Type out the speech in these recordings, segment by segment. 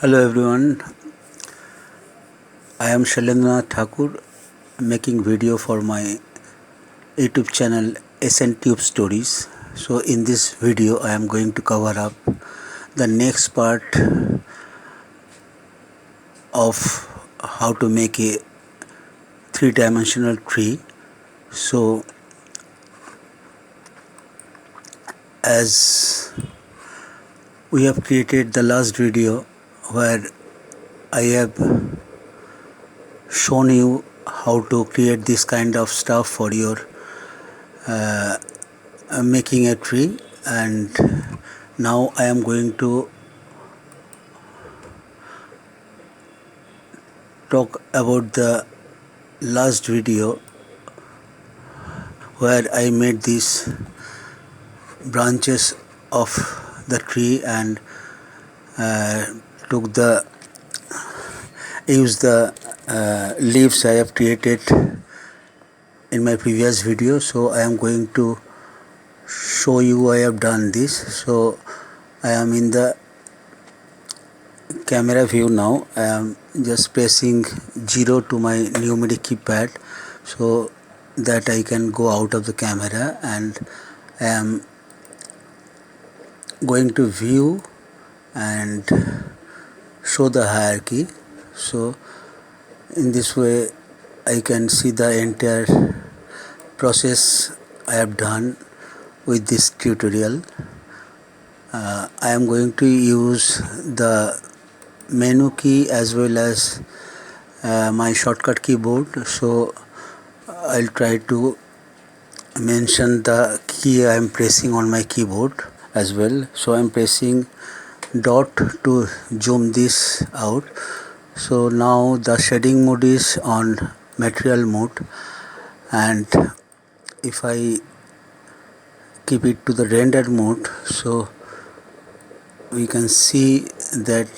Hello everyone, I am Shailendra Thakur making video for my YouTube channel SN Tube Stories. So in this video I am going to cover up the next part of how to make a three-dimensional tree. So as we have created the last video where I have shown you how to create this kind of stuff for your making a tree, and now I am going to talk about the last video where I made these branches of the tree and uh, took the used the leaves I have created in my previous video. So I am going to show you I have done this. So I am in the camera view now. I am just pressing 0 to my numeric keypad so that I can go out of the camera, and I am going to view and show the hierarchy. So in this way I can see the entire process I have done with this tutorial. I am going to use the menu key as well as my shortcut keyboard. So I'll try to mention the key I am pressing on my keyboard as well. So I'm pressing dot to zoom this out. So now the shading mode is on material mode, and if I keep it to the render mode, so we can see that,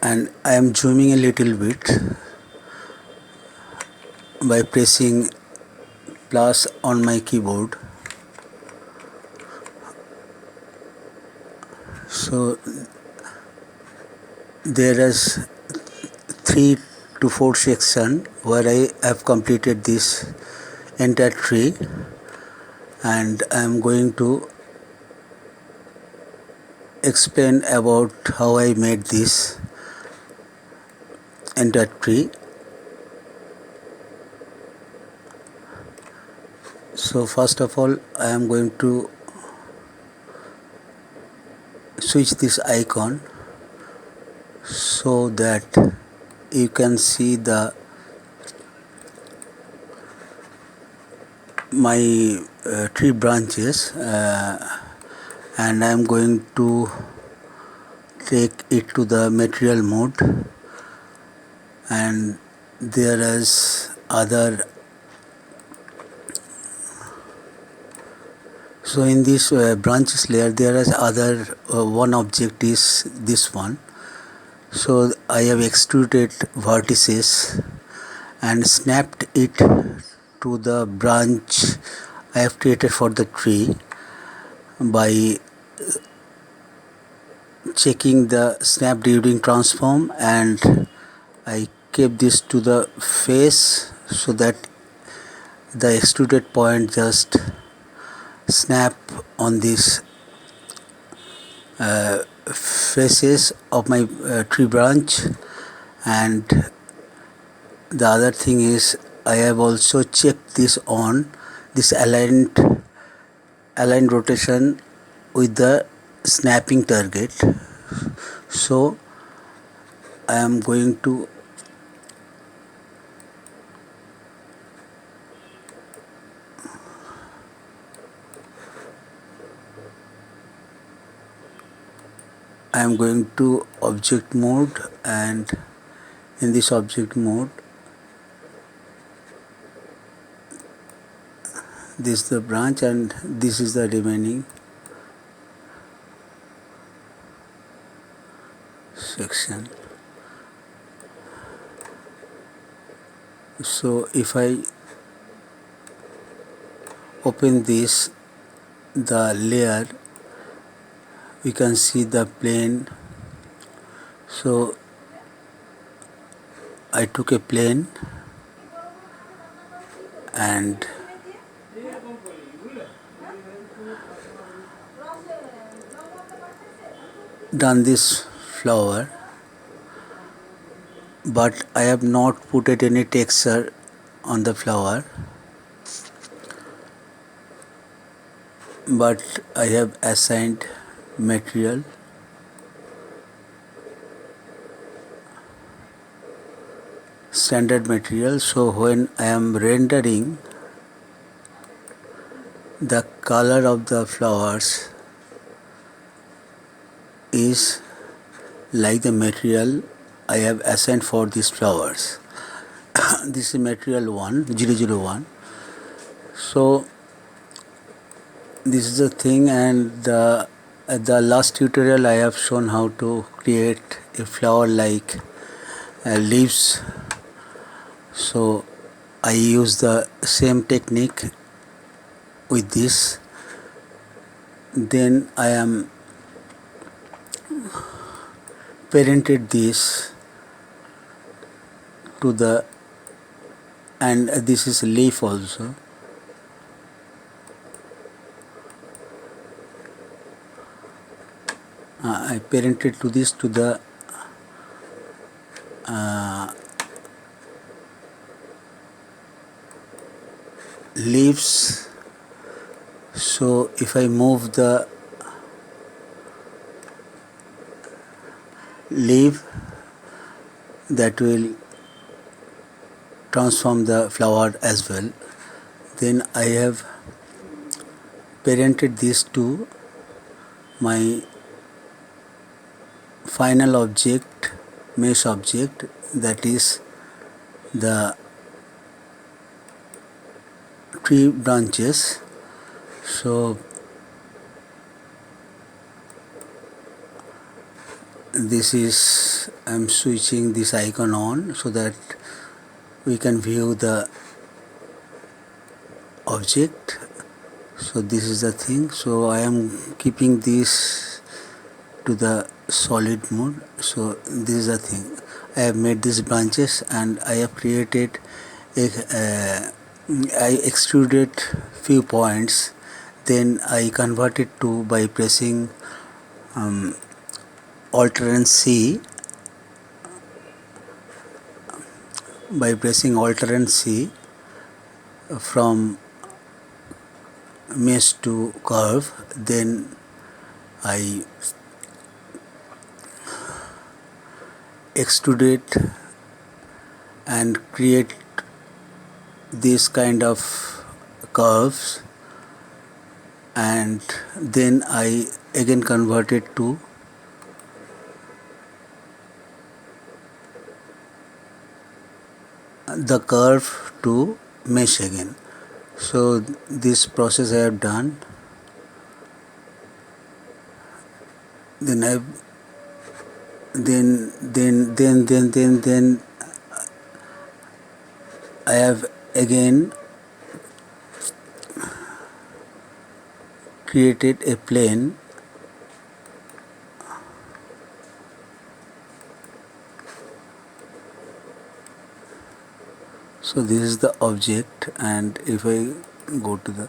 and I am zooming a little bit by pressing plus on my keyboard. So there is 3 to 4 section where I have completed this entire tree, and I am going to explain about how I made this entire tree. So first of all I am going to switch this icon so that you can see the my tree branches, and I am going to take it to the material mode, and there is other. So in this branches layer there is other one object is this one. So I have extruded vertices and snapped it to the branch I have created for the tree by checking the snap during transform, and I kept this to the face so that the extruded point just snap on this faces of my tree branch. And the other thing is I have also checked this on this aligned rotation with the snapping target. So I am going to object mode, and in this object mode this is the branch and this is the remaining section. So if I open this, the layer we can see the plane. So I took a plane and done this flower, but I have not put it any texture on the flower, but I have assigned material, standard material. So when I am rendering the color of the flowers is like the material I have assigned for these flowers. This is material 001. So this is the thing, and at the last tutorial I have shown how to create a flower like leaves. So I use the same technique with this. Then I am parented this to the, and this is leaf also. I parented to this to the leaves. So if I move the leaf, that will transform the flower as well. Then I have parented this to my final object, mesh object, that is the tree branches. So this is, I am switching this icon on so that we can view the object. So this is the thing. So I am keeping this to the solid mode. So this is the thing. I have made these branches and I have created I extruded few points. Then I converted to by pressing Alt and C. By pressing Alt and C from mesh to curve, then I extrude it and create this kind of curves, and then I again convert it to the curve to mesh again. So this process I have done. Then I then I have again created a plane. So this is the object, and if I go to the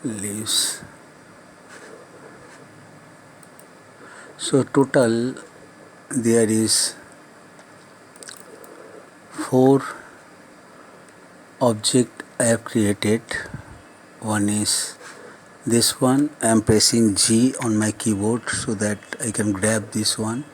leaves, so total there is 4 object I have created. One is this one. I am pressing G on my keyboard so that I can grab this one.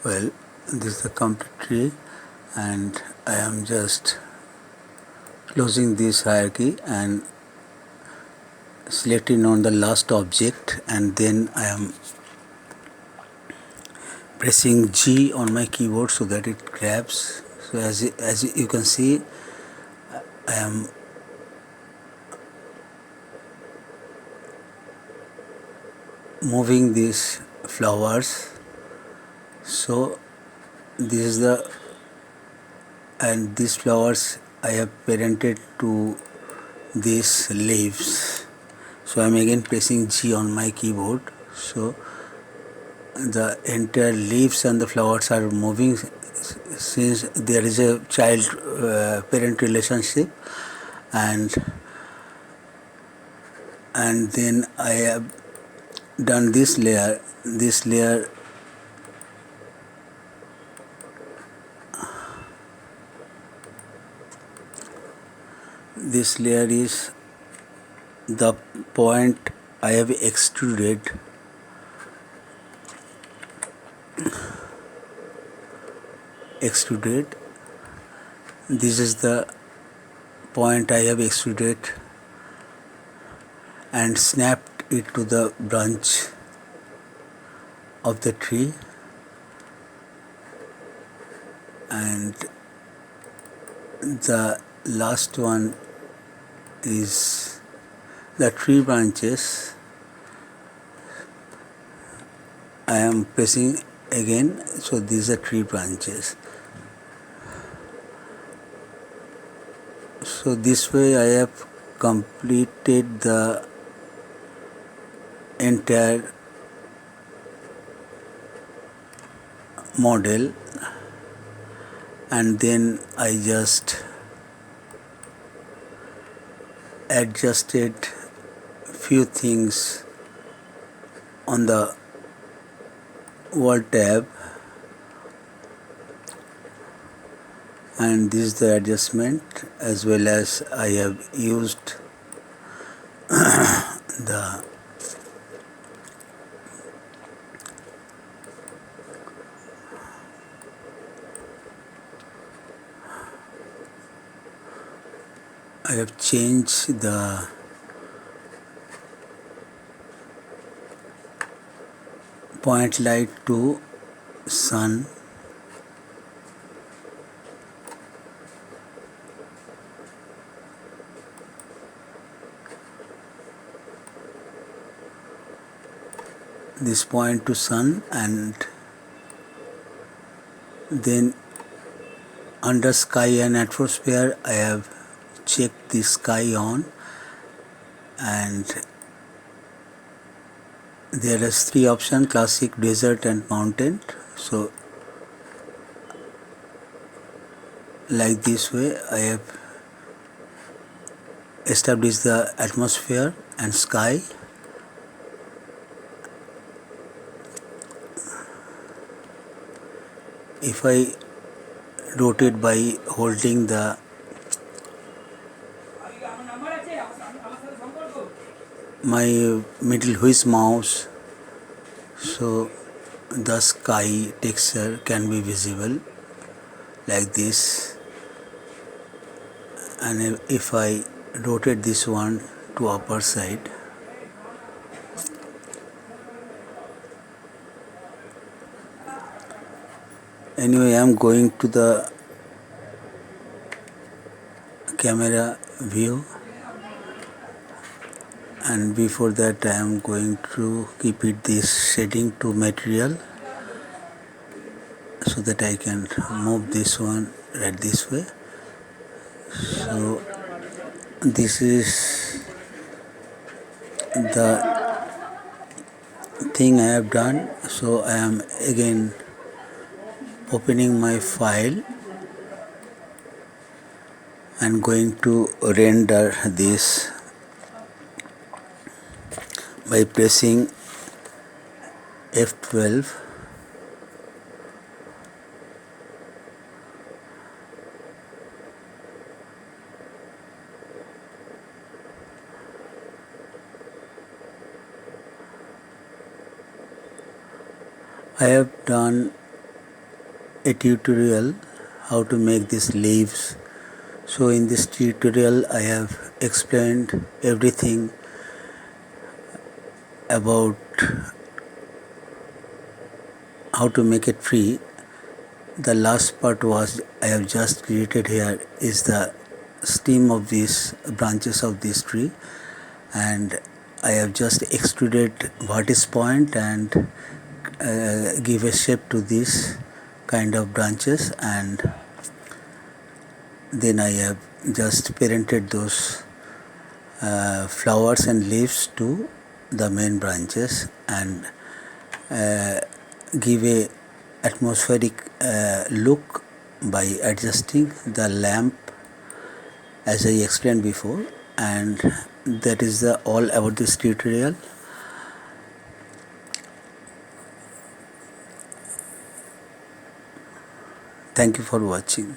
Well, this is the complete tree, and I am just closing this hierarchy and selecting on the last object, and then I am pressing G on my keyboard so that it grabs. So as you can see, I am moving these flowers. So this is the, and these flowers I have parented to these leaves. So I am again pressing G on my keyboard. So the entire leaves and the flowers are moving since there is a child parent relationship, and then I have done this layer. This layer is the point I have extruded. This is the point I have extruded and snapped it to the branch of the tree, and the last one is the tree branches. I am pressing again, so these are tree branches. So this way I have completed the entire model, and then I just adjusted few things on the wall tab, and this is the adjustment, as well as I have used the I have changed the point light to sun. This point to sun, and then under sky and atmosphere I have checked the sky on, and there is three options: classic, desert and mountain. So like this way I have established the atmosphere and sky. If I rotate by holding the my middle whisk mouse, so the sky texture can be visible like this, and if I rotate this one to upper side, anyway I am going to the camera view, and before that I am going to keep it this shading to material so that I can move this one right this way. So this is the thing I have done. So I am again opening my file and going to render this by pressing F12. I have done a tutorial how to make these leaves. So in this tutorial I have explained everything about how to make it tree. The last part was I have just created here is the stem of these branches of this tree, and I have just extruded vertex point and give a shape to this kind of branches, and then I have just parented those flowers and leaves to the main branches and give a atmospheric look by adjusting the lamp as I explained before. And that is the all about this tutorial. Thank you for watching.